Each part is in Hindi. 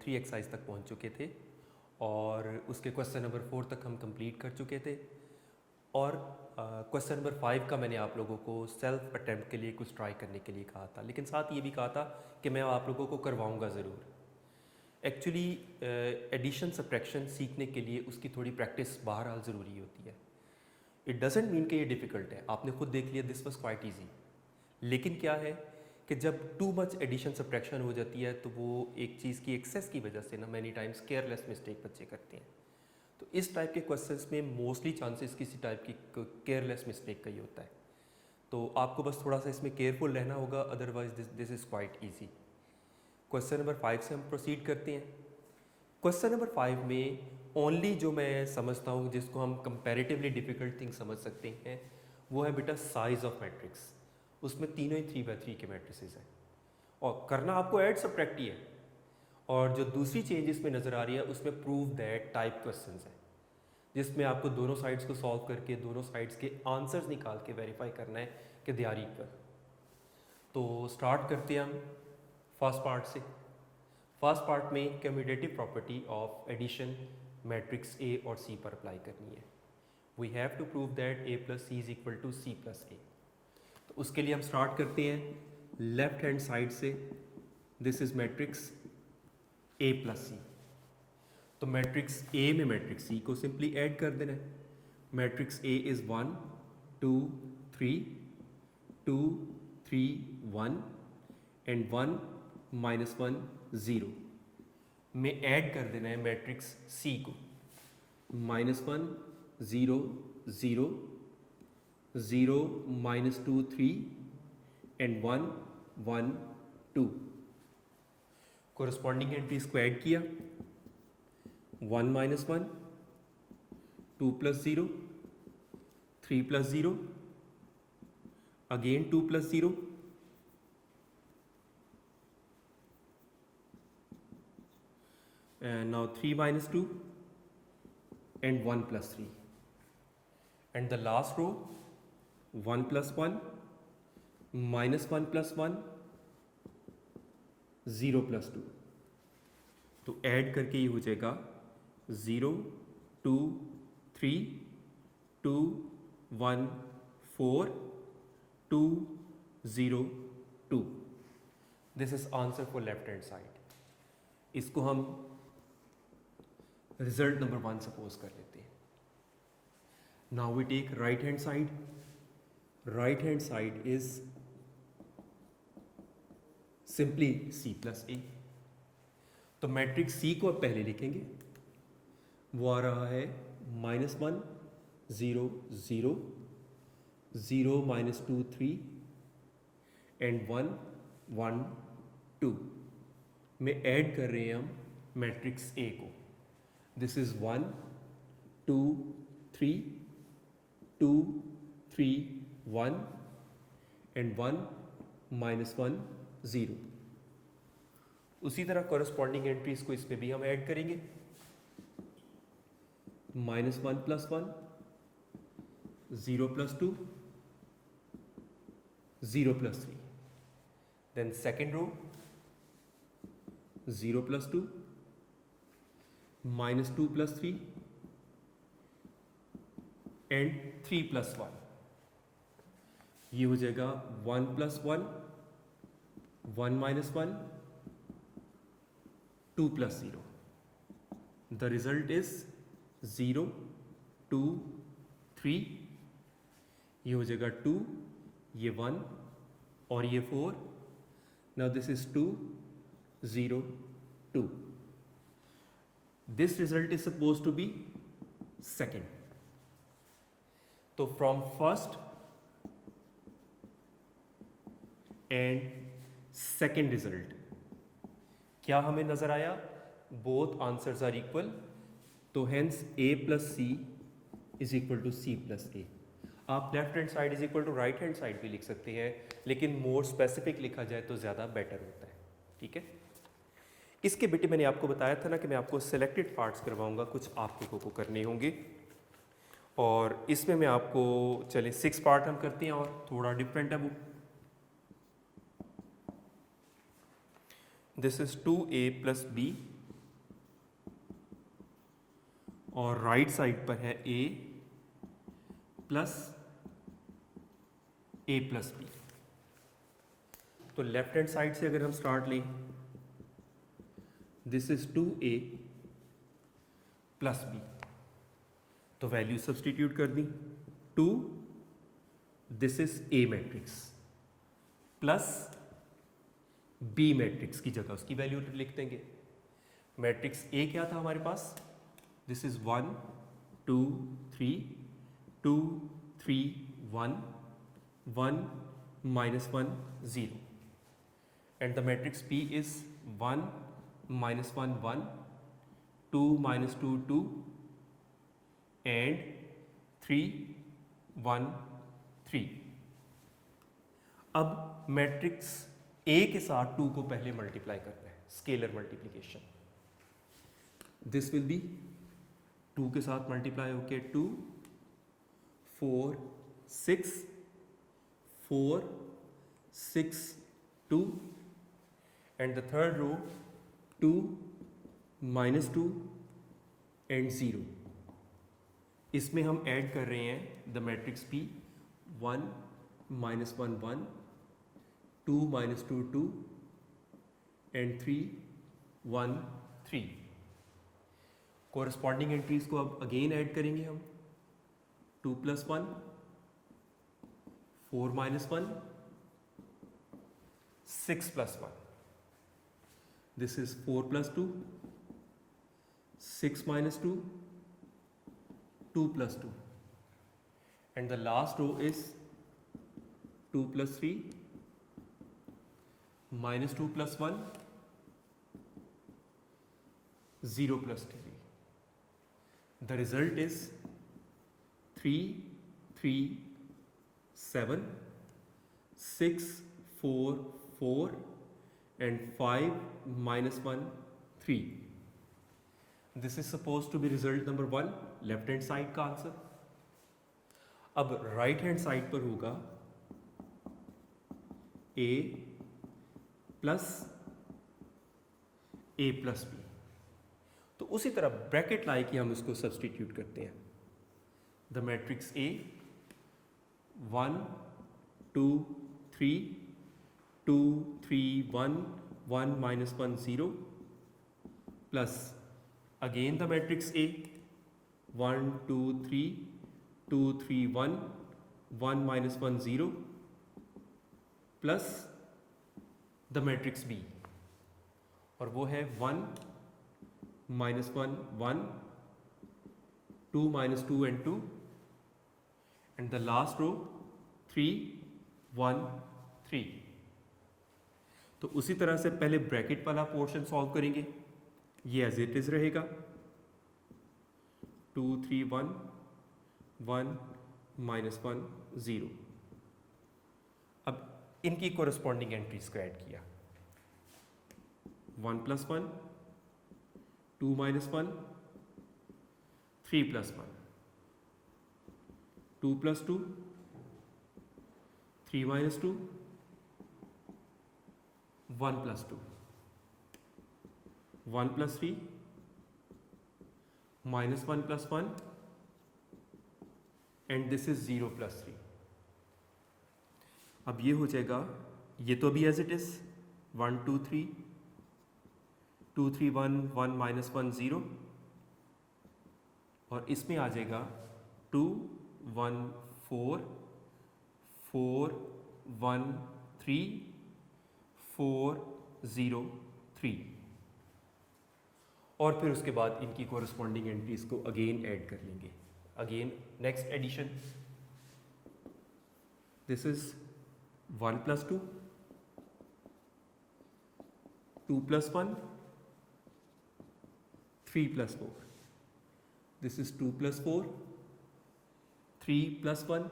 3 एक्सरसाइज तक पहुंच चुके थे और उसके क्वेश्चन नंबर 4 तक हम कंप्लीट कर चुके थे और क्वेश्चन नंबर 5 का मैंने आप लोगों को सेल्फ अटेम्प्ट के लिए कुछ ट्राई करने के लिए कहा था, लेकिन साथ ये भी कहा था कि मैं आप लोगों को करवाऊंगा ज़रूर। एक्चुअली एडिशन सब्ट्रैक्शन सीखने के लिए उसकी थोड़ी प्रैक्टिस बहरहाल ज़रूरी होती है। इट डजेंट मीन कि ये डिफ़िकल्ट है, आपने खुद देख लिया दिस वॉज क्वाइट ईजी। लेकिन क्या है कि जब टू मच एडिशन सब्ट्रैक्शन हो जाती है तो वो एक चीज़ की एक्सेस की वजह से ना मैनी टाइम्स केयरलेस मिस्टेक बच्चे करते हैं। तो इस टाइप के क्वेश्चंस में मोस्टली चांसेस किसी टाइप की केयरलेस मिस्टेक का ही होता है। तो आपको बस थोड़ा सा इसमें केयरफुल रहना होगा, otherwise this is quite easy. Question number 5 से हम प्रोसीड करते हैं। क्वेश्चन नंबर 5 में ओनली जो मैं समझता हूँ जिसको हम कंपैरेटिवली डिफ़िकल्ट थिंग समझ सकते हैं वो है बेटा साइज़ ऑफ मैट्रिक्स। उसमें तीनों ही 3x3 के मैट्रिसेस हैं और करना आपको ऐड सब्ट्रैक्ट ही है। और जो दूसरी चेंज इसमें नज़र आ रही है उसमें प्रूव दैट टाइप क्वेश्चंस हैं, जिसमें आपको दोनों साइड्स को सॉल्व करके दोनों साइड्स के आंसर्स निकाल के वेरीफाई करना है कि दे आर इक्वल। तो स्टार्ट करते हैं हम फर्स्ट पार्ट से। फर्स्ट पार्ट में commutative property of addition matrix A और सी पर अप्लाई करनी है। We have to prove that A plus C is equal to C plus A. तो उसके लिए हम स्टार्ट करते हैं लेफ्ट हैंड साइड से। This is matrix A plus C. तो मैट्रिक्स ए में मैट्रिक्स सी को सिंपली ऐड कर देना है। मैट्रिक्स ए इज 1 2 3 2 3 1 एंड 1 -1 0 में ऐड कर देना है मैट्रिक्स सी को। -1 0 0 0 -2 3 एंड 1 1 2। कोरस्पॉन्डिंग एंट्रीज को ऐड किया। 1 -1 2 + 0 3 + 0 again 2 + 0 and now 3 - 2 and 1 + 3 and the last row 1 + 1 -1 + 1 0 + 2। तो ऐड करके ये हो जाएगा 0 2 3 2 1 4 2 0 2। This is answer for left hand side. इसको हम रिजल्ट नंबर 1 सपोज कर लेते हैं। Now we take right hand side. Right hand side is simply C plus A. तो मैट्रिक्स सी को अब पहले लिखेंगे। वो आ रहा है -1 0 0 0 -2 3 एंड 1 1 2 में ऐड कर रहे हैं हम मैट्रिक्स ए को। This is 1 2 3 2 3 1 and 1 -1 0। उसी तरह कॉरस्पॉन्डिंग एंट्रीज को इसमें भी हम ऐड करेंगे। -1 + 1 0 + 2 0 + 3। Then second row 0 + 2 -2 + 3 and 3 + 1। ये हो जाएगा 1 + 1 1 - 1 2 + 0। The result is 0 2 3। ये हो जाएगा 2, ये 1 और ये 4। Now this is 2 0 2। This result is suppose to be second. तो from first and second result क्या हमें नजर आया? Both answers are equal. तो hence A plus C is equal to C plus A. आप left hand side is equal to right hand side भी लिख सकते हैं, लेकिन मोर स्पेसिफिक लिखा जाए तो ज़्यादा बेटर होता है। ठीक है। इसके बेटे मैंने आपको बताया था ना कि मैं आपको सिलेक्टेड पार्ट्स करवाऊंगा, कुछ आप लोगों को करने होंगे। और इसमें मैं आपको चले 6 पार्ट हम करते हैं और थोड़ा डिफरेंट है वो। दिस इज 2a + b और राइट साइड पर है A plus A plus B. तो लेफ्ट हैंड साइड से अगर हम स्टार्ट लें, this is 2a plus B, तो वैल्यू सब्सटीट्यूट कर दी। 2, this is A matrix, plus B matrix की जगह उसकी वैल्यू लिख देंगे। मैट्रिक्स ए क्या था हमारे पास, this is 1 2 3 2 3 1 1 -1 0, and the matrix P is 1 -1 1 2 -2 2 and 3 1 3। अब मैट्रिक्स A के साथ 2 को पहले मल्टीप्लाई करना है, scalar multiplication. This will be 2 के साथ मल्टीप्लाई होके 2 4 6 4 6 2, and the third row 2 -2 and 0। इसमें हम ऐड कर रहे हैं the matrix P 1 -1 1 2 -2 2 and 3 1 3। Corresponding entries को अब अगेन ऐड करेंगे हम। 2 + 1 4 -1 6 + 1, this is 4 + 2 6 -2 2 + 2, and the last row is 2 + 3 -2 + 1 0 + 3। The result is 3 3 7 6 4 4 and 5 -1 3। This is supposed to be result number 1, left hand side का आंसर। अब राइट हैंड साइड पर होगा a plus a plus B. तो उसी तरह ब्रैकेट लाई कि हम इसको सब्सटीट्यूट करते हैं। The matrix A 1 2 3 2 3 1 1 -1 0 plus again the matrix A 1 2 3 2 3 1 1 -1 0 plus the matrix B, और वो है 1 -1 1 2 -2 and 2, and the last row 3 1 3। तो उसी तरह से पहले ब्रैकेट वाला पोर्शन सॉल्व करेंगे, ये एज इट इज रहेगा 2 3 1 1 -1 0। अब इनकी कोरस्पॉन्डिंग एंट्रीज को ऐड किया, 1 + 1 2 -1 3 + 1 2 + 2 3 -2 1 + 2 1 + 3 -1 + 1 and this is 0 + 3। अब ये हो जाएगा, ये तो अभी एज इट इज 1 2 3 2 3 1 1 -1 0, और इसमें आ जाएगा 2 1 4 4 1 3 4 0 3, और फिर उसके बाद इनकी कोरस्पॉन्डिंग एंट्रीज को अगेन ऐड कर लेंगे। Again next addition, this is 1 + 2 2 + 1 3 + 4, this is 2 + 4 3 + 1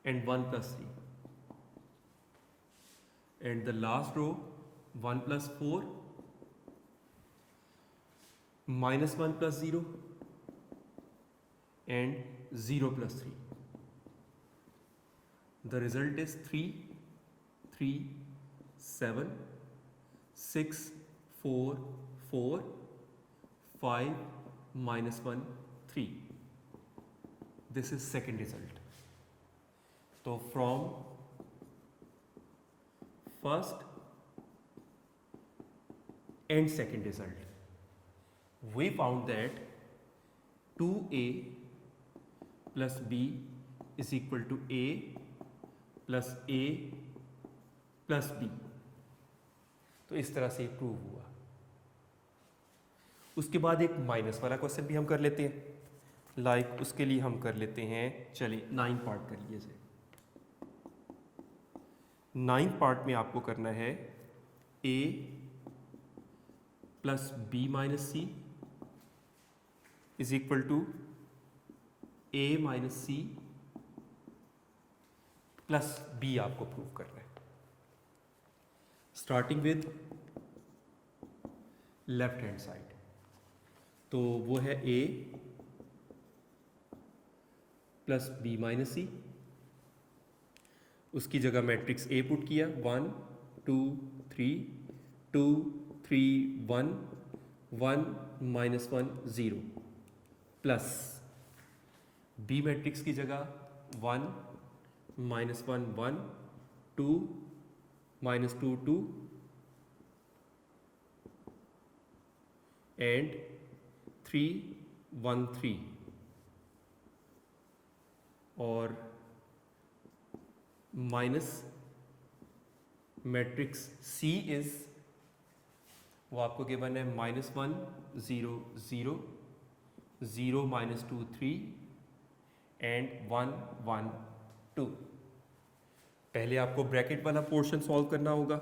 and 1 + 3, and the last row 1 + 4 -1 + 0 and 0 + 3। The result is 3 3 7 6 4 4 5 minus 1 3. This is second result. So from first and second result, we found that 2a plus b is equal to a plus a plus B. तो इस तरह से प्रूव हुआ. उसके बाद एक माइनस वाला क्वेश्चन भी हम कर लेते हैं. लाइक उसके लिए हम कर लेते हैं, चलिए 9 पार्ट कर लिए जाए. 9 पार्ट में आपको करना है a plus B minus C is equal to a minus C plus B आपको प्रूव करना है. Starting with left hand side, तो वो है a plus B minus C. उसकी जगह मैट्रिक्स A पुट किया, 1 2 3 2 3 1 1 माइनस 1 0 प्लस B मैट्रिक्स की जगह 1 माइनस 1 1 2 माइनस 2 2 एंड 3 1 3. और माइनस मैट्रिक्स C इज, वो आपको गिवन है -1 0 0 0 माइनस 2 3 एंड 1 1 2. पहले आपको ब्रैकेट वाला पोर्शन सॉल्व करना होगा.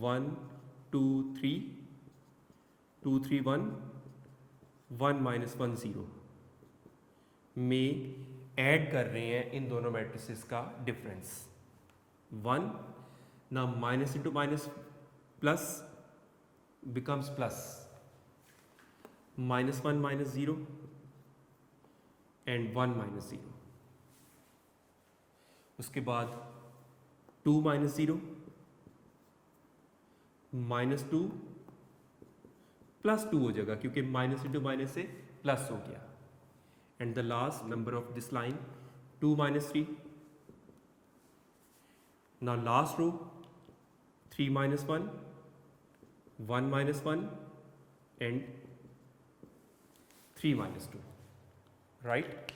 1 2 3 2 3 1 1 माइनस 1 0 में ऐड कर रहे हैं इन दोनों मैट्रिसेस का डिफरेंस. 1 ना minus into minus plus becomes plus, -1 minus 0 and 1 minus 0. उसके बाद 2 माइनस 0 -2 प्लस 2 हो जाएगा क्योंकि माइनस इंटू माइनस से प्लस हो गया. And the last number of this line 2 minus 3. Now last row 3 minus 1 1 minus 1 and 3 minus 2. Right,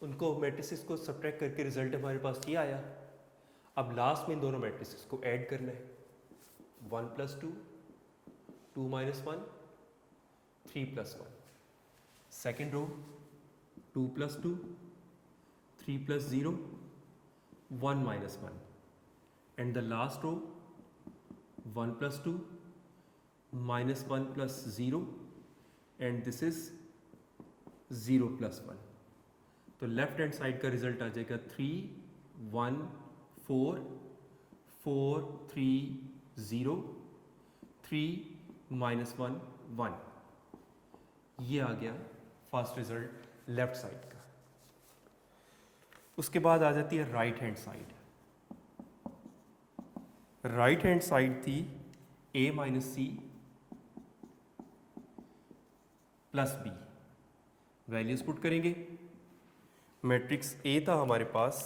उनको मैट्रिसेस को सब्ट्रैक्ट करके रिजल्ट हमारे पास ये आया. अब लास्ट में इन दोनों मैट्रिसेस को ऐड करना है. 1 plus 2 2 minus 1 3 plus 1. Second row 2 plus 2 3 plus 0 1 minus 1 and the last row 1 plus 2 minus 1 plus 0 and this is 0 plus 1. तो लेफ्ट हैंड साइड का रिजल्ट आ जाएगा 3 1 4 4 3 0 3 माइनस 1 1. ये आ गया फर्स्ट रिजल्ट लेफ्ट साइड का. उसके बाद आ जाती है right hand side. Right hand side थी a minus C plus B. Values put करेंगे. मैट्रिक्स A था हमारे पास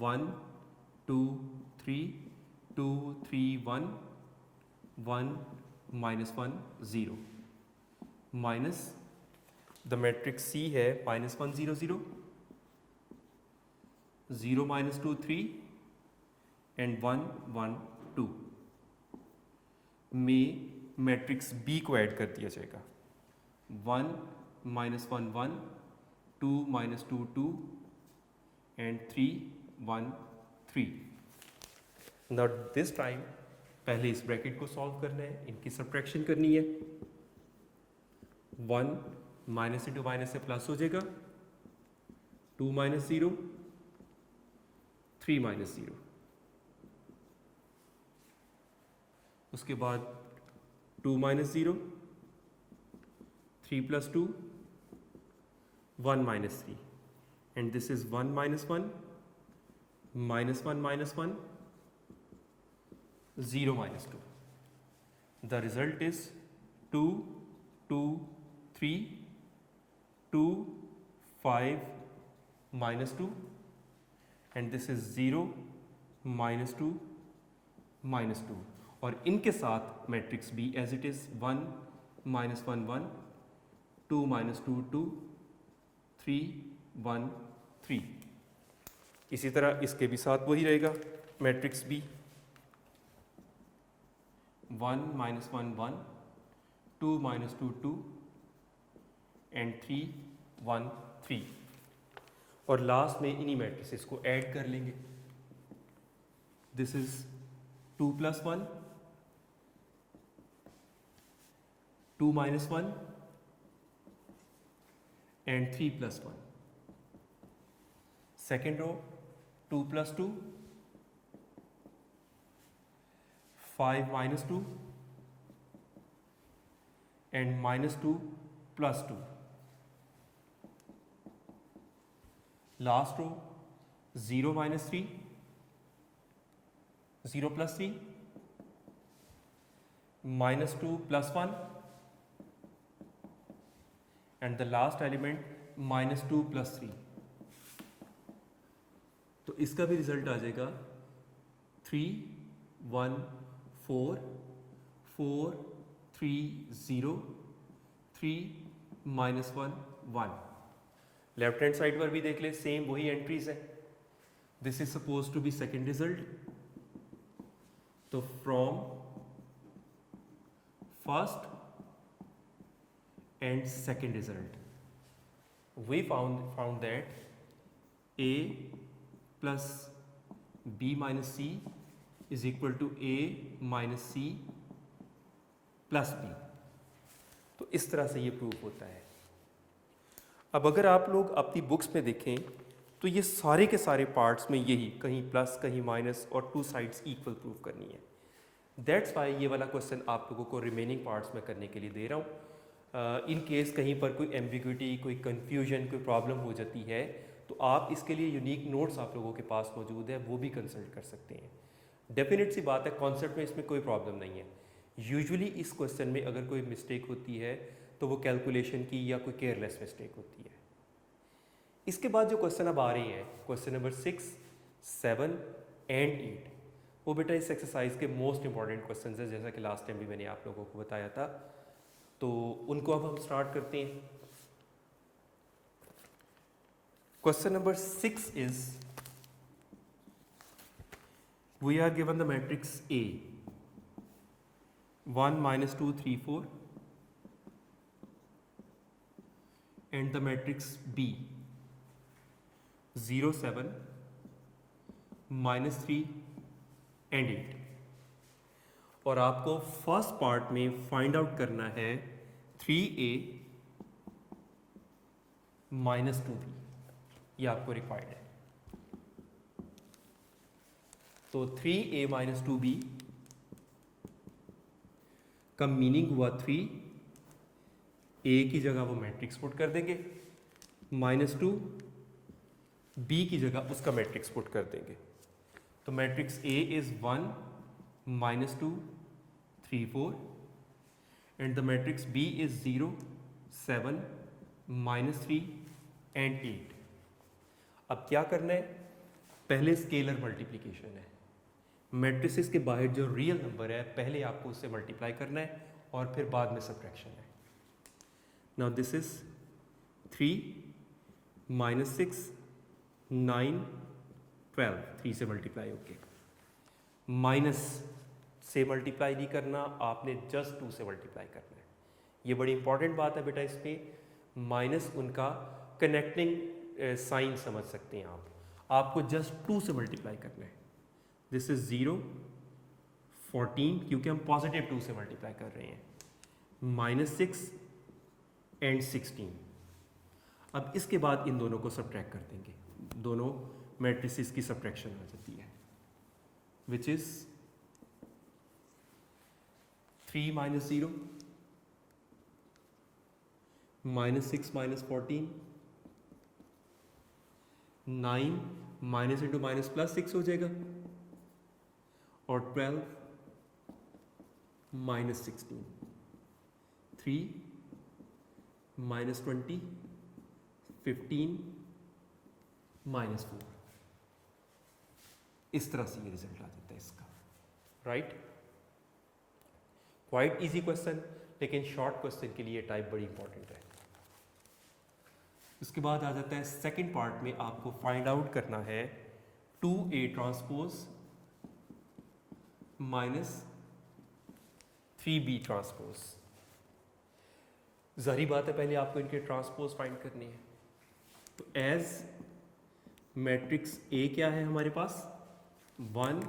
1 2 3 2 3 1 1 minus 1 0 minus the matrix C है -1 0 0 0 माइनस 2 3 एंड 1 1 2 में मैट्रिक्स B को ऐड कर दिया जाएगा. 1 minus 1 1 2 minus 2 2 and 3 1 3. Now this time पहले इस ब्रैकेट को सॉल्व करना है, इनकी सब्ट्रैक्शन करनी है. 1 माइनस इंटू माइनस से प्लस हो जाएगा. 2 माइनस 0 3 माइनस 0. उसके बाद 2 minus 0 3 plus 2 1 minus 3 and this is 1 minus 1 minus 1 minus 1 0 minus 2. The result is 2 2 3 2 5 -2 and this is 0 -2 -2 और इनके साथ matrix B as it is 1 -1 1 2 -2 2 3 1 3। इसी तरह इसके भी साथ वही रहेगा मैट्रिक्स बी 1 -1 1 2 -2 2 एंड 3 1 3 और लास्ट में इन्हीं मैट्रिसेस को ऐड कर लेंगे। This is 2 + 1 2 -1 and 3 + 1। Second row 2 + 2 5 -2 and -2 + 2। Last row 0 -3 0 + 3 -2 + 1 and the last element -2 + 3। तो इसका भी रिजल्ट आ जाएगा 3 1 4 4 3 0 3 -1 1। लेफ्ट हैंड साइड पर भी देख ले, सेम वही एंट्रीज है। This is suppose to be second result. तो from first and second result we found that a plus b minus c is equal to a minus c plus b। तो इस तरह से ये प्रूफ होता है। अब अगर आप लोग अपनी बुक्स में देखें तो ये सारे के सारे पार्ट्स में यही कहीं प्लस कहीं माइनस और टू साइड्स इक्वल प्रूफ करनी है। दैट्स वाई ये वाला क्वेश्चन आप लोगों को रिमेनिंग पार्ट्स में करने के लिए दे रहा हूँ। इन केस कहीं पर कोई एम्बिग्विटी, कोई कन्फ्यूजन, कोई प्रॉब्लम हो जाती है तो आप इसके लिए यूनिक नोट्स आप लोगों के पास मौजूद है, वो भी कंसल्ट कर सकते हैं। डेफिनेट सी बात है, कॉन्सेप्ट में इसमें कोई प्रॉब्लम नहीं है। यूजुअली इस क्वेश्चन में अगर कोई मिस्टेक होती है तो वो कैलकुलेशन की या कोई केयरलेस मिस्टेक होती है। इसके बाद जो क्वेश्चन अब आ रहे हैं, क्वेश्चन नंबर 6, 7 एंड 8, वो बेटा इस एक्सरसाइज के मोस्ट इंपॉर्टेंट क्वेश्चन है, जैसा कि लास्ट टाइम भी मैंने आप लोगों को बताया था। तो उनको अब हम स्टार्ट करते हैं। Question number 6 is, we are given the matrix A 1 -2 3 4 and the matrix B 0 7 -3 and 8 और आपको फर्स्ट पार्ट में फाइंड आउट करना है 3A -2B। ये आपको रिक्वायर्ड है। तो 3A - 2B का मीनिंग हुआ 3, A की जगह वो मैट्रिक्स पुट कर देंगे, -2 B की जगह उसका मैट्रिक्स पुट कर देंगे। तो matrix A is 1 -2 3 4 and the matrix B is 0 7 -3 and 8। अब क्या करना है, पहले स्केलर मल्टीप्लिकेशन है। मैट्रिसेस के बाहर जो रियल नंबर है पहले आपको उससे मल्टीप्लाई करना है और फिर बाद में सब्ट्रैक्शन है। नाउ दिस इज 3 -6 9 12, 3 से मल्टीप्लाई होके, माइनस से मल्टीप्लाई नहीं करना, आपने जस्ट 2 से मल्टीप्लाई करना है। ये बड़ी इंपॉर्टेंट बात है बेटा। इस पर माइनस उनका कनेक्टिंग साइन समझ सकते हैं आप। आपको जस्ट 2 से मल्टीप्लाई करना है। दिस इज 0 14 क्योंकि हम पॉजिटिव 2 से मल्टीप्लाई कर रहे हैं, -6 एंड 16। अब इसके बाद इन दोनों को सब्ट्रैक्ट कर देंगे, दोनों मैट्रिसेस की सब्ट्रैक्शन आ जाती है, which is 3 - 0 -6 -14 9 minus into minus plus 6 हो जाएगा और 12 -16 3 -20, 15, -4, इस तरह से ये रिजल्ट आ जाता है इसका, राइट। क्वाइट इजी क्वेश्चन, लेकिन शॉर्ट क्वेश्चन के लिए टाइप बड़ी इंपॉर्टेंट है। उसके बाद आ जाता है सेकंड पार्ट में आपको फाइंड आउट करना है 2A transpose minus 3B transpose. जाहिर बात है पहले आपको इनके ट्रांसपोज फाइंड करने हैं। तो एज मैट्रिक्स A क्या है हमारे पास, 1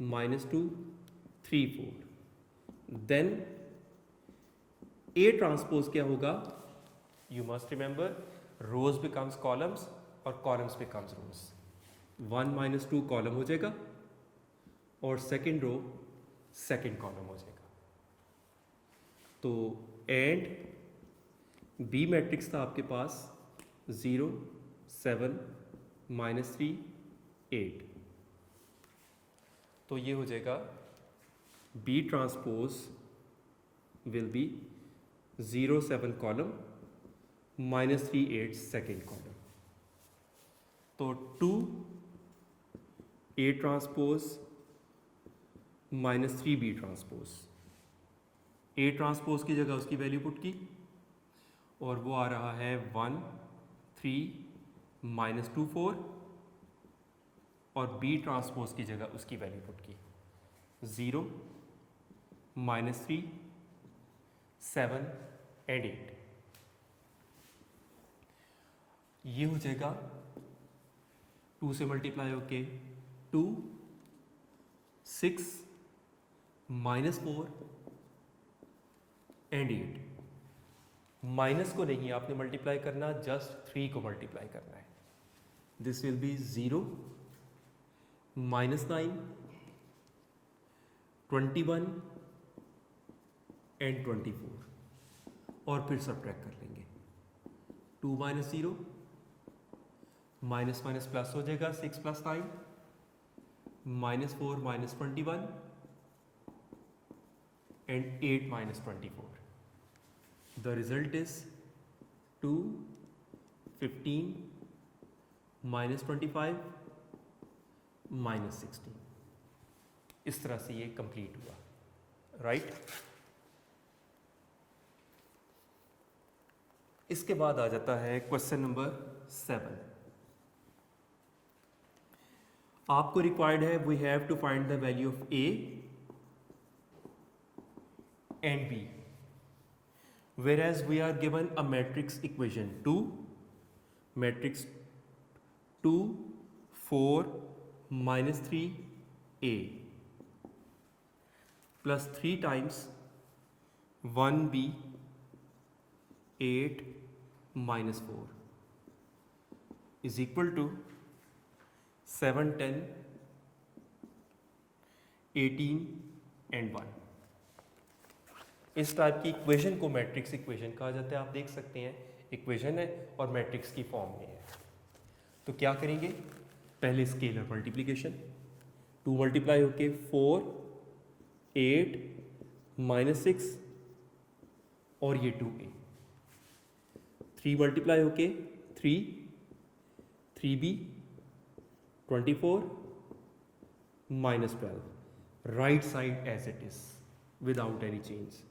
-2 3 4। देन A ट्रांसपोज क्या होगा, you must remember rows becomes columns और कॉलम्स बिकम्स रोज। 1 -2 कॉलम हो जाएगा और सेकेंड रो सेकेंड कॉलम हो जाएगा। तो एंड बी मैट्रिक्स था आपके पास 0 7 -3 8। तो ये हो जाएगा B transpose will be 0 7 column -3 8 second column. तो 2A transpose -3B transpose, A transpose की जगह उसकी वैल्यू पुट की और वो आ रहा है 1 3 -2 4, और B ट्रांसपोज की जगह उसकी वैल्यू पुट की 0 -3 7 एंड 8। ये हो जाएगा 2 से मल्टीप्लाई होके 2 6 -4 एंड 8। माइनस को नहीं आपने मल्टीप्लाई करना, जस्ट 3 को मल्टीप्लाई करना है। दिस विल बी 0 -9 21 एंड 24, और फिर सब्ट्रैक्ट कर लेंगे। 2 -0 माइनस माइनस प्लस हो जाएगा, 6 + 9 -4 -21 एंड 8 -24। The result is 2 15 -25 -16। इस तरह से ये कंप्लीट हुआ, राइट। इसके बाद आ जाता है क्वेश्चन नंबर 7। आपको रिक्वायर्ड है we have to find the value of A and B, whereas we are given a matrix equation 2 matrix 2 4 -3 A plus 3 times 1B 8 -4 is equal to 7 10 18 and 1। इस टाइप की इक्वेशन को मैट्रिक्स इक्वेशन कहा जाता है। आप देख सकते हैं इक्वेशन है और मैट्रिक्स की फॉर्म में है। तो क्या करेंगे, पहले स्केलर मल्टीप्लिकेशन, 2 मल्टीप्लाई होके 4 8 -6 और ये 2A, 3 मल्टीप्लाई होके 3 3B 24 -12, right side as it is without any change.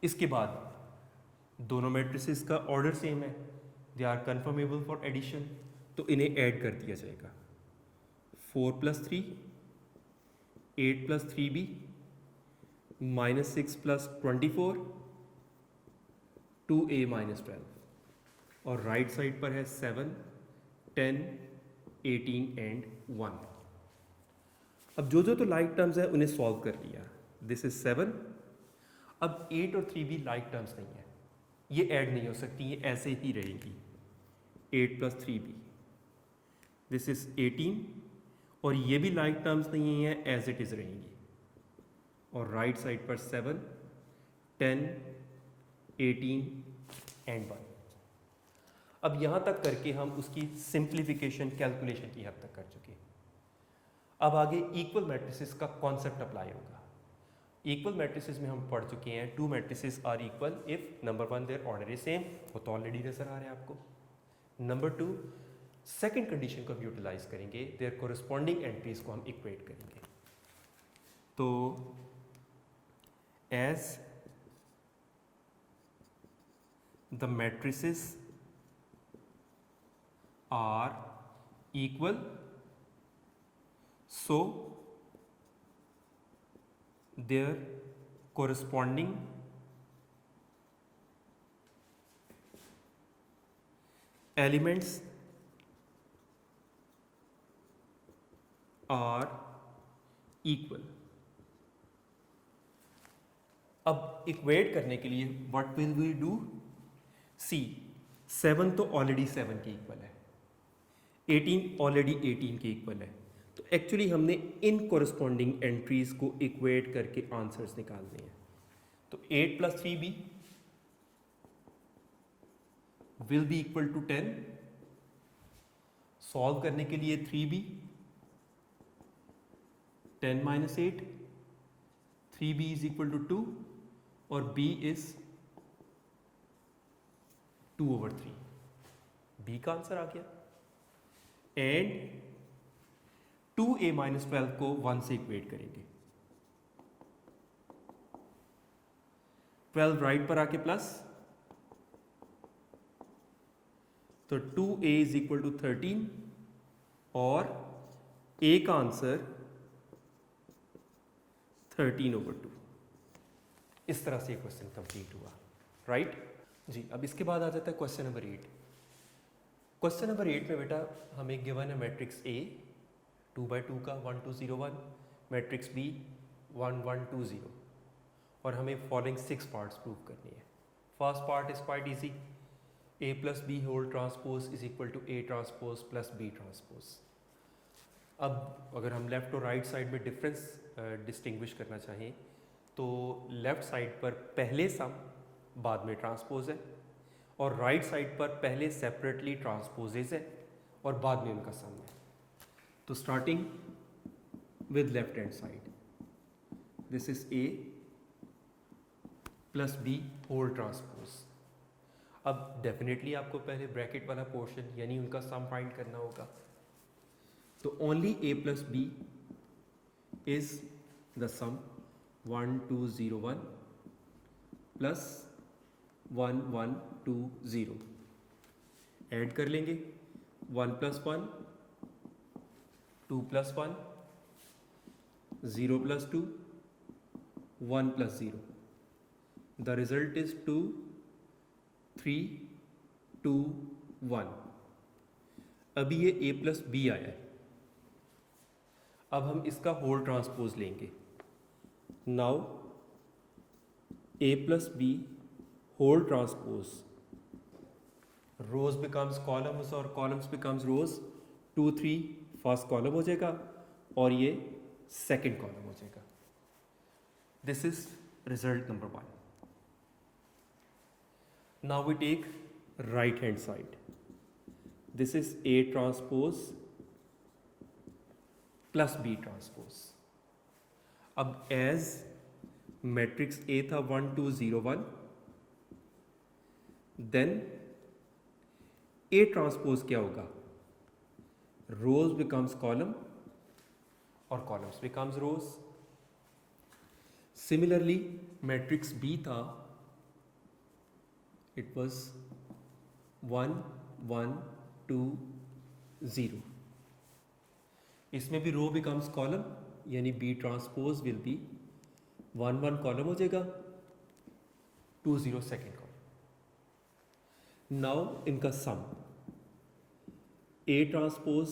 इसके बाद दोनों मैट्रिसेस का ऑर्डर सेम है, they are conformable for addition, तो इन्हें ऐड कर दिया जाएगा। 4 + 3 8 + 3B -6 + 24 2A -12, और राइट साइड पर है 7 10 18 एंड 1। अब जो तो लाइक टर्म्स है उन्हें सॉल्व कर लिया। This is 7। अब 8 और 3B लाइक टर्म्स नहीं है, ये ऐड नहीं हो सकती, ये ऐसे ही रहेगी। 8 + 3B, दिस इज 18, और ये भी लाइक टर्म्स नहीं है, एज इट इज रहेंगी। और राइट साइड पर 7 10 18 एंड 1। अब यहाँ तक करके हम उसकी सिंप्लीफिकेशन कैलकुलेशन की हद तक कर चुके हैं। अब आगे इक्वल मैट्रिसेस का कॉन्सेप्ट अप्लाई होगा। इक्वल मैट्रिसेस में हम पढ़ चुके हैं, two matrices are equal if number one their order same, वो तो ऑलरेडी नजर आ रहा है आपको। नंबर टू, सेकंड कंडीशन को हम यूटिलाइज करेंगे, देयर कोरिस्पॉन्डिंग एंट्रीज को हम इक्वेट करेंगे। तो as the matrices are equal, so their corresponding elements are equal। अब इक्वेट करने के लिए what will we do? C 7 तो ऑलरेडी 7 के इक्वल है, 18 ऑलरेडी 18 के इक्वल है, तो एक्चुअली हमने इन कोरिस्पॉन्डिंग एंट्रीज को इक्वेट करके आंसर्स निकालने हैं। तो 8 + 3b will be equal to 10। Solve करने के लिए 3b, 10 - 8, 3b is equal to 2 और b इज 2/3। b का आंसर आ गया। एंड 2a - 12 को 1 से इक्वेट करेंगे, 12 राइट पर आके प्लस, तो 2a इज इक्वल टू 13 और a का आंसर 13/2। इस तरह से क्वेश्चन कंप्लीट हुआ, राइट जी। अब इसके बाद आ जाता है क्वेश्चन नंबर 8। क्वेश्चन नंबर 8 में बेटा हमें गिवन है मैट्रिक्स A 2/2 का 1 2 0 1, मैट्रिक्स B 1 1 2 0, और हमें फॉलोइंग 6 पार्ट्स प्रूव करनी है। First part is quite easy, A + B whole transpose is equal to A transpose + B transpose. अब अगर हम लेफ्ट और राइट साइड में डिफरेंस डिस्टिंग्विश करना चाहें तो लेफ्ट साइड पर पहले सम बाद में ट्रांसपोज है, और राइट साइड पर पहले सेपरेटली ट्रांसपोजेज है और बाद में उनका सम है। तो starting with left hand side, this is A + B whole transpose. अब डेफिनेटली आपको पहले ब्रैकेट वाला पोर्शन यानी उनका सम फाइंड करना होगा। तो only A + B is the sum 1 2 0 1 plus 1 1 2 0। Add कर लेंगे 1 + 1, 2 + 1, 0 + 2, 1 + 0। The result is 2 3 2 1। अभी ये A + B आया है, अब हम इसका होल ट्रांसपोज लेंगे। Now A + B whole transpose, rows becomes columns और columns becomes rows. 2 3 first column हो जाएगा और ये सेकंड कॉलम हो जाएगा। This is result number 1। Now we take right hand side, this is A transpose + B transpose. अब एज मैट्रिक्स A था 1 2 0 1, देन A ट्रांसपोज क्या होगा? रोज बिकम्स कॉलम और कॉलम्स बिकम्स रोज। सिमिलरली मैट्रिक्स B था, इट वाज 1 1 2 0। इसमें भी रो बिकम्स कॉलम यानी B transpose will B 1 1 column हो जाएगा, 2 0 सेकेंड कॉलम। नाउ इनका सम A ट्रांसपोज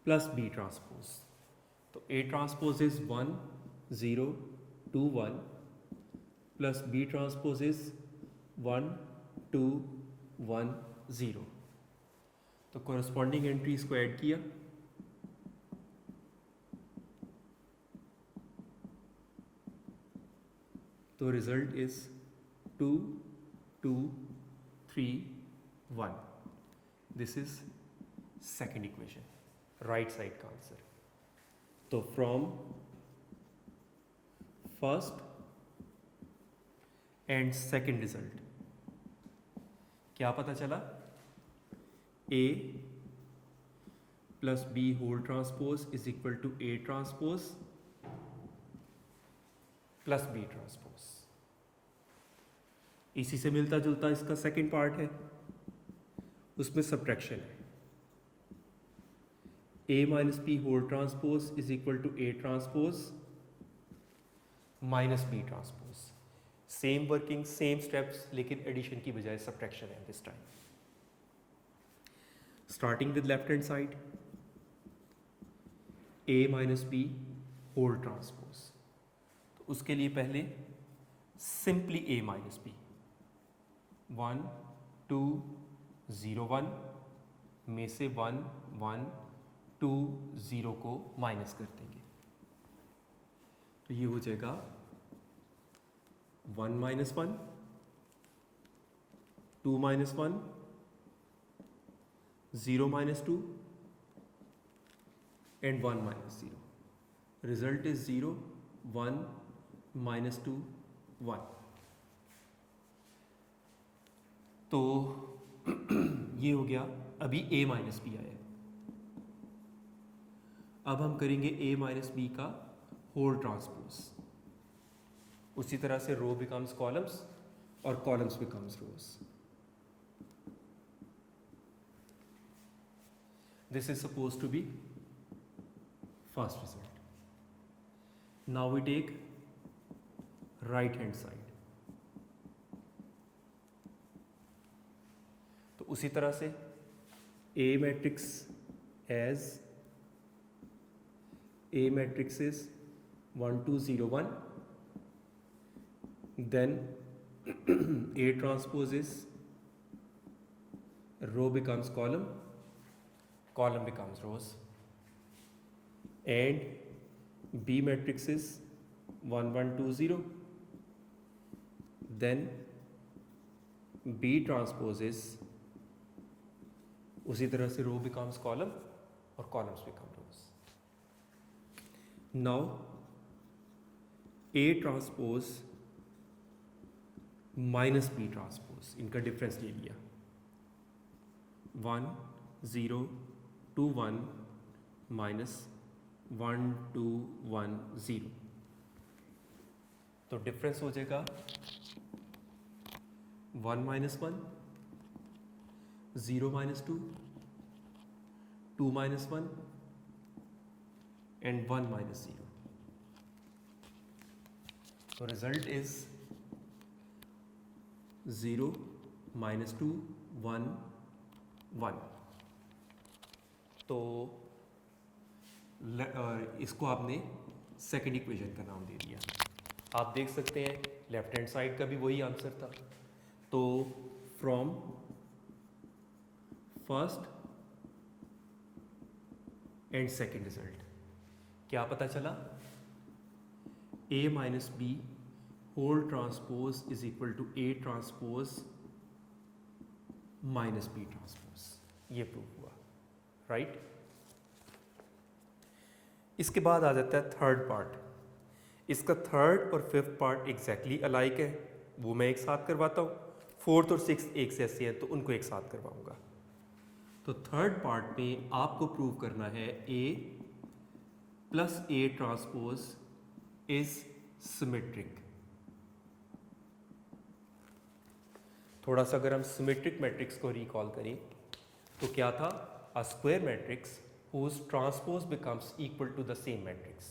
+ B ट्रांसपोज। तो A transpose is 1 0 2 1 plus B transpose is 1 2 1 0। तो कोरस्पॉन्डिंग एंट्रीज को ऐड किया, तो result is 2 2 3 1। This is second equation, right side का आंसर। तो from first and second result क्या पता चला, A plus B whole transpose is equal to A transpose plus B transpose. इसी से मिलता जुलता इसका सेकंड पार्ट है, उसमें सब्ट्रैक्शन है। A minus B whole transpose is equal to A transpose minus B transpose. Same working same steps, लेकिन एडिशन की बजाय सब्ट्रैक्शन है this time. Starting with left hand side, A minus B whole transpose, तो उसके लिए पहले सिंपली ए माइनस बी 1 2 0 1 में से 1 1 2 0 को माइनस कर देंगे, तो ये हो जाएगा 1 minus 1 2 minus 1 0 minus 2 and 1 minus 0. Result is 0, 1, minus 2, 1. तो ये हो गया, अभी a माइनस बी आया। अब हम करेंगे a माइनस बी का होल ट्रांसपोज। उसी तरह से रो बिकम्स कॉलम्स और columns becomes rows. This is suppose to be first result. Now we take right hand side. तो उसी तरह से A matrix as A matrix is 1 2 0 1, then A transpose is row becomes column, column becomes rows, and B matrix is 1 1 2 0, then B transpose is उसी तरह से row becomes column और columns become rows. Now A transpose minus B transpose, इनका डिफरेंस ले लिया, 1 0 2 1 माइनस 1 2 1 0, तो डिफरेंस हो जाएगा 1 minus 1 0 minus 2 2 minus 1 and 1 minus 0, तो रिजल्ट इज 0 माइनस 2 1 1। तो इसको आपने सेकेंड इक्वेशन का नाम दे दिया। आप देख सकते हैं लेफ्ट हैंड साइड का भी वही आंसर था। तो from first and second result क्या पता चला, A minus B whole transpose is equal to A transpose minus B transpose, ये प्रूव हुआ, राइट। इसके बाद आ जाता है थर्ड पार्ट। इसका थर्ड और फिफ्थ पार्ट एग्जैक्टली अलाइक है, वो मैं एक साथ करवाता हूँ। फोर्थ और सिक्स्थ एक से ऐसे हैं तो उनको एक साथ करवाऊंगा। तो थर्ड पार्ट में आपको प्रूव करना है A plus A transpose is symmetric. थोड़ा सा अगर हम सिमेट्रिक मैट्रिक्स को रिकॉल करें तो क्या था, अ square matrix whose transpose becomes equal to the same matrix।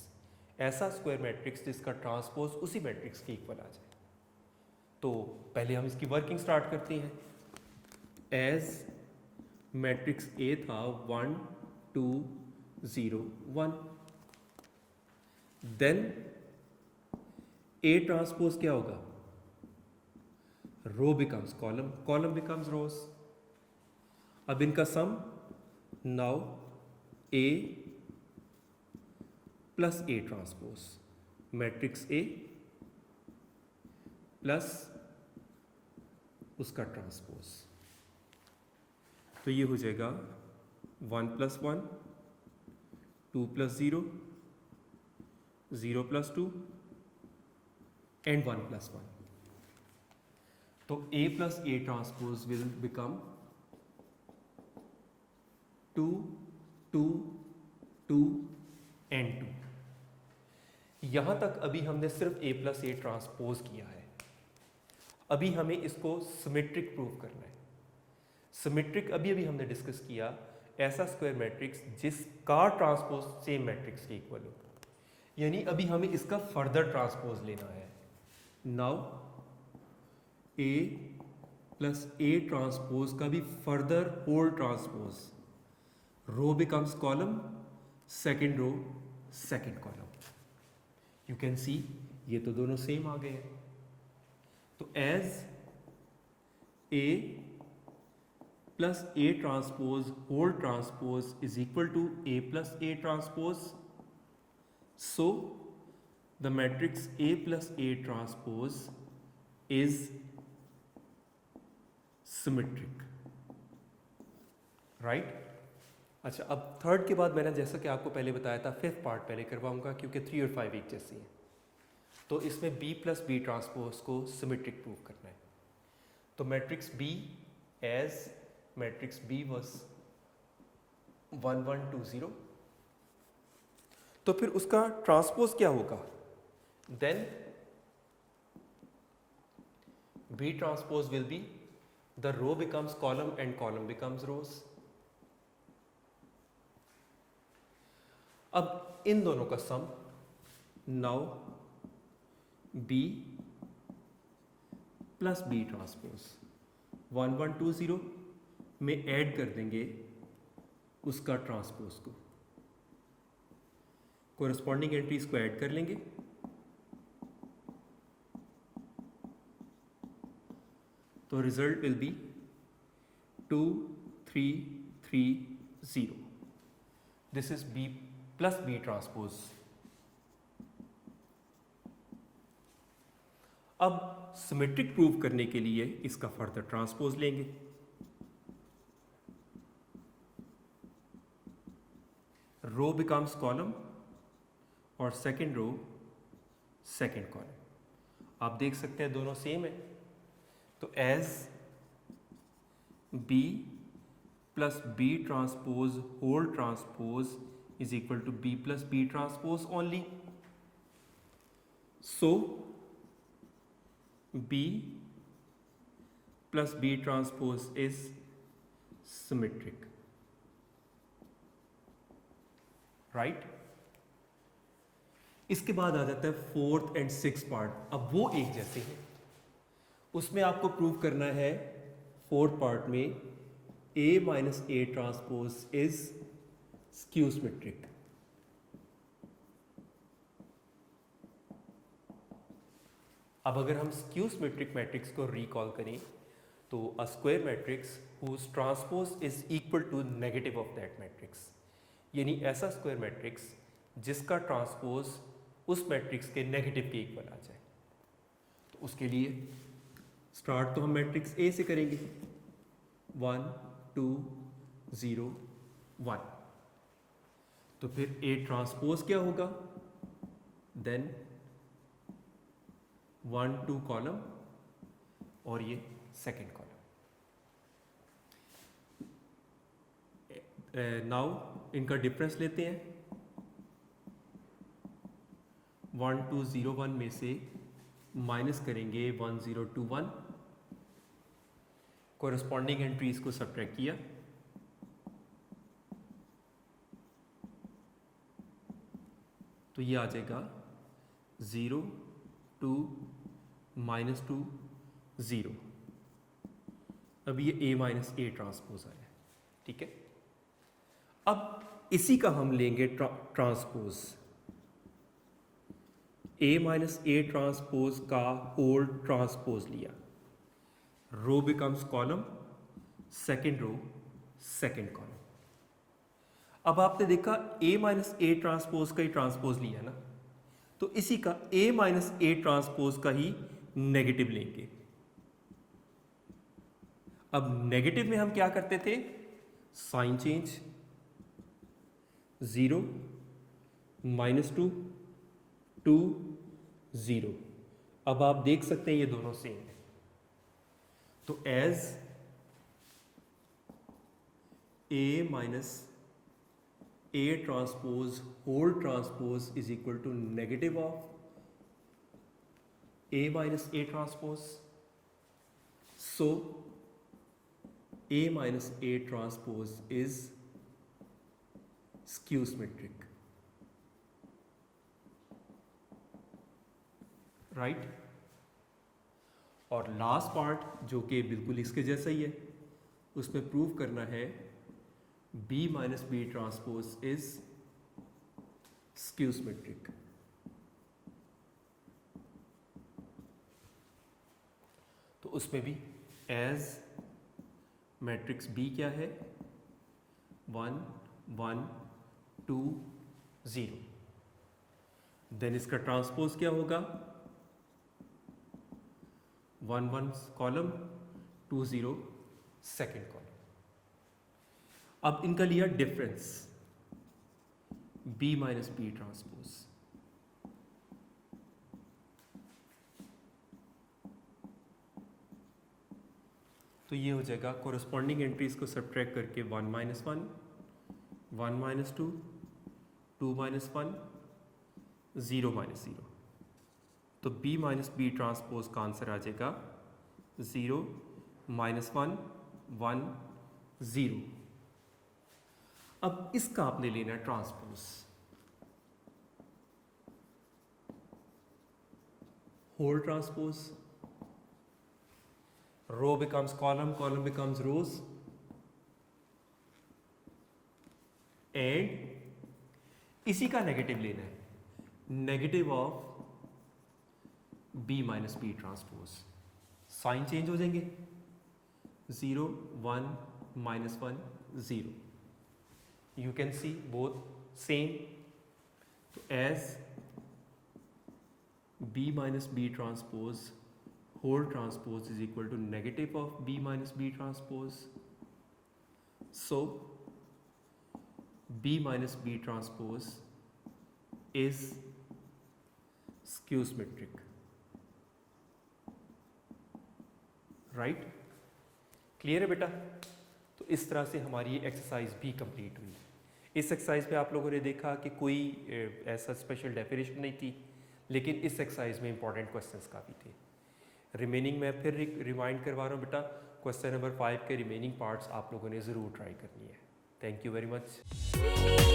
ऐसा स्क्वायर मैट्रिक्स जिसका ट्रांसपोज उसी मैट्रिक्स के इक्वल आ जाए। तो पहले हम इसकी वर्किंग स्टार्ट करते हैं। एज मैट्रिक्स ए था 1 2 0 1, देन ए ट्रांसपोज क्या होगा, row becomes column, column becomes rows. अब इनका sum, now A plus A transpose, matrix A plus उसका ट्रांसपोज, तो ये हो जाएगा 1 प्लस 1 2 प्लस 0 0 + 2 and 1 + 1. तो A + A transpose will become 2 2 2 and 2. यहाँ तक अभी हमने सिर्फ A + A ट्रांसपोज किया है। अभी हमें इसको सिमेट्रिक प्रूव करना है। सिमेट्रिक अभी हमने डिस्कस किया, ऐसा स्क्वायर मैट्रिक्स जिसका ट्रांसपोज सेम मैट्रिक्स के इक्वल हो। यानी अभी हमें इसका फर्दर ट्रांसपोज लेना है। नाउ A + A ट्रांसपोज का भी further whole transpose, row becomes column, second row second column. You can see ये तो दोनों सेम आ गए हैं। तो as A + A transpose whole transpose is equal to A + A transpose, so the matrix A + A transpose is symmetric, right. अच्छा, अब थर्ड के बाद मैंने जैसा कि आपको पहले बताया था, फिफ्थ पार्ट पहले करवाऊंगा क्योंकि 3 और 5 एक जैसी हैं। तो इसमें B + B ट्रांसपोज को सिमेट्रिक प्रूव करना है। तो matrix B as matrix B was 1 1 2 0, तो फिर उसका ट्रांसपोज क्या होगा? Then B transpose will be the row becomes column and column becomes rows. अब इन दोनों का sum, now B + B transpose 1 1 2 0 में ऐड कर देंगे उसका ट्रांसपोज को, कोरस्पॉन्डिंग एंट्रीज को ऐड कर लेंगे। तो result will be 2 3 3 0। This is B + B transpose. अब सिमेट्रिक प्रूव करने के लिए इसका फर्दर ट्रांसपोज लेंगे। रो बिकम्स कॉलम और सेकेंड रो सेकेंड कॉलम। आप देख सकते हैं दोनों सेम है। तो as B + B transpose whole transpose is equal to B + B transpose only. So B + B transpose is symmetric, right? इसके बाद आ जाता है फोर्थ एंड सिक्स्थ पार्ट। अब वो एक जैसे हैं, उसमें आपको प्रूव करना है फोर्थ पार्ट में A - A transpose is skew symmetric. अब अगर हम स्क्यू सिमेट्रिक मैट्रिक्स को रिकॉल करें तो a square matrix whose transpose is equal to negative of that matrix, यानी ऐसा स्क्वायर मैट्रिक्स जिसका ट्रांसपोज उस मैट्रिक्स के नेगेटिव के इक्वल आ जाए। तो उसके लिए स्टार्ट तो हम मैट्रिक्स A से करेंगे, 1 2 0 1। तो फिर A ट्रांसपोज क्या होगा? देन 1 2 कॉलम और ये सेकेंड कॉलम। नाउ इनका डिफरेंस लेते हैं। 1 2 0 1 में से माइनस करेंगे 1 0 2 1, कोरस्पॉन्डिंग एंट्रीज को सब्ट्रैक्ट किया, तो ये आ जाएगा 0 2 -2 0। अब ये A - A ट्रांसपोज आया, ठीक है। अब इसी का हम लेंगे ट्रांसपोज, A - A ट्रांसपोज का होल ट्रांसपोज लिया, row becomes column, second row second column. अब आपने देखा A - A ट्रांसपोज का ही ट्रांसपोज लिया ना, तो इसी का A - A ट्रांसपोज का ही नेगेटिव लेंगे। अब नेगेटिव में हम क्या करते थे? Sign change, 0 -2 2 0। अब आप देख सकते हैं ये दोनों सेम है, तो as A minus A transpose whole transpose is equal to negative of A minus A transpose, so A minus A transpose is skew symmetric, right? और लास्ट पार्ट जो कि बिल्कुल इसके जैसा ही है, उसमें प्रूव करना है B minus B transpose is skew symmetric। तो उसमें भी एज मैट्रिक्स B क्या है, 1 1 2 0, देन इसका ट्रांसपोज क्या होगा, 1 1 कॉलम 2 0 सेकेंड कॉलम। अब इनका लिया difference B minus B transpose, तो ये हो जाएगा कोरस्पॉन्डिंग एंट्रीज को सब्ट्रैक्ट करके 1 माइनस 1 1 माइनस 2 2 माइनस 1 0 माइनस 0, तो B माइनस बी ट्रांसपोज का आंसर आ जाएगा 0 माइनस 1 1 0। अब इसका आपने लेना है transpose, whole transpose, row becomes column, column becomes rows, and इसी का नेगेटिव लेना है, negative of B minus B transpose, sign change हो जाएंगे, 0 1 minus 1 0, you can see both same, तो as B minus B transpose whole transpose is equal to negative of B minus B transpose, so B minus B transpose is skew symmetric, right? Clear है बेटा? तो इस तरह से हमारी ये एक्सरसाइज भी कंप्लीट हुई। इस एक्सरसाइज पे आप लोगों ने देखा कि कोई ऐसा स्पेशल डेफिनेशन नहीं थी, लेकिन इस एक्सरसाइज में इंपॉर्टेंट क्वेश्चंस काफ़ी थे। रिमेनिंग मैं फिर रिमाइंड करवा रहा हूँ बेटा, क्वेश्चन नंबर 5 के रिमेनिंग पार्ट्स आप लोगों ने ज़रूर ट्राई करनी है। Thank you very much.